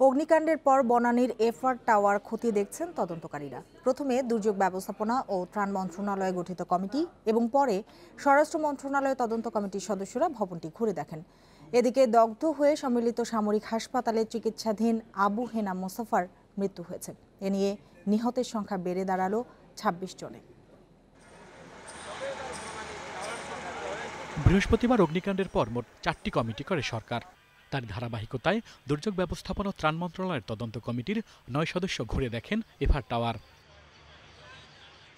অগ্নিকাণ্ডের পর বনানীর FR tower খতিয়ে দেখছেন তদন্তকারীরা। প্রথমে দুর্যোগ ব্যবস্থাপনা ও ত্রাণ মন্ত্রণালয়ে গঠিত কমিটি এবং পরে স্বরাষ্ট্র মন্ত্রণালয়ের তদন্ত কমিটির সদস্যরা ভবনটি ঘুরে দেখেন। এদিকে দগ্ধ হয়ে সম্মিলিত সামরিক হাসপাতালে চিকিৎসাধীন আবু হেনা মোসাফার মৃত্যু হয়েছে। এ নিয়ে নিহতের সংখ্যা বেড়ে দাঁড়ালো ২৬ জনে। বৃহস্পতিবার অগ্নিকাণ্ডের পর মোট ৪টি কমিটি করে সরকার। তার ধারাবাহিকতায় দুর্যোগ ব্যবস্থাপনা ও ত্রাণ মন্ত্রণালয়ের তদন্ত কমিটির ৯ সদস্য ঘুরে দেখেন এফআর টাওয়ার।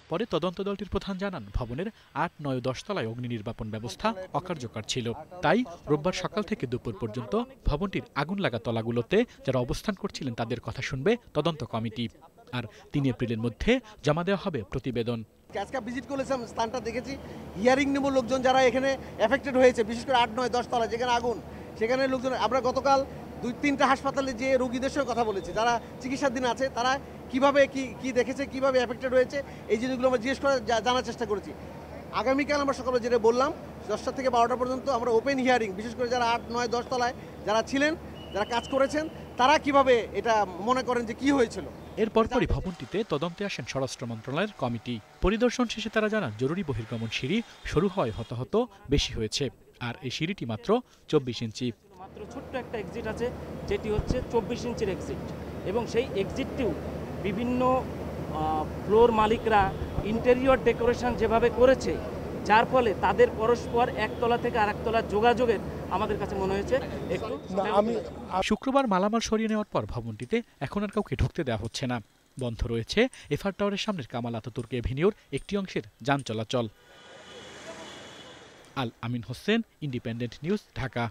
পরে তদন্ত দলটির প্রধান জানান, ভবনের ৮, ৯ ও ১০ তলায় অগ্নি নির্বাপন ব্যবস্থা অকার্যকর ছিল। তাই রোববার সকাল থেকে দুপুর পর্যন্ত ভবনটির আগুন লাগা তলাগুলোতে যারা অবস্থান করছিলেন তাদের কথা শুনবে তদন্ত কমিটি। আর ৩ এপ্রিলের মধ্যে জমা দেওয়া হবে প্রতিবেদন। আজকে ভিজিট করেছিলাম, স্থানটা দেখেছি, হিয়ারিং নেব লোকজন যারা এখানে এফেক্টেড হয়েছে, বিশেষ করে ৮, ৯, ১০ তলা যেখানে আগুন, সেখানে লোকজন। আমরা গতকাল ২-৩টা হাসপাতালে যে রোগীদের সঙ্গে কথা বলেছি, যারা চিকিৎসাধীন আছে, তারা কিভাবে কি দেখেছে, কিভাবে এফেক্টেড হয়েছে, এই জিনিসগুলো আমরা জিজ্ঞেস করে জানার চেষ্টা করেছি। আগামীকাল আমরা সকালে যেটা বললাম ১০টা থেকে ১২টা পর্যন্ত আমরা ওপেন হিয়ারিং, বিশেষ করে যারা ৮, ৯, ১০ তলায় যারা ছিলেন, যারা কাজ করেছেন, তারা কিভাবে এটা মনে করেন যে কি হয়েছিল। এর পরপরই ভবনটিতে তদন্তে আসেন স্বরাষ্ট্র মন্ত্রণালয়ের কমিটি। পরিদর্শন শেষে তারা জানান, জরুরি বহির্গমন সিঁড়ি সরু হওয়ায় হতাহত বেশি হয়েছে। আর এই সিঁড়িটি মাত্র ২৪ ইঞ্চি। মাত্র ছোট্ট একটা এক্সিট আছে, যেটি হচ্ছে ২৪ ইঞ্চির এক্সিট, এবং সেই এক্সিটটিও বিভিন্ন ফ্লোর মালিকরা ইন্টেরিয়র ডেকোরেশন যেভাবে করেছে, যার ফলে তাদের পরস্পর একতলা থেকে আরেকতলা যোগাযোগের আমাদের কাছে মনে হয়েছে একটু। শুক্রবার মালামাল সরিয়ে নেওয়ার পর ভবনটিতে এখন আর কাউকে ঢুকতে দেওয়া হচ্ছে না। বন্ধ রয়েছে এফআর টাওয়ারের সামনের কামাল আতাতুর্ক এভিনিউর একটি অংশের যান চলাচল। আল আমিন হোসেন, ইন্ডিপেন্ডেন্ট নিউজ, ঢাকা।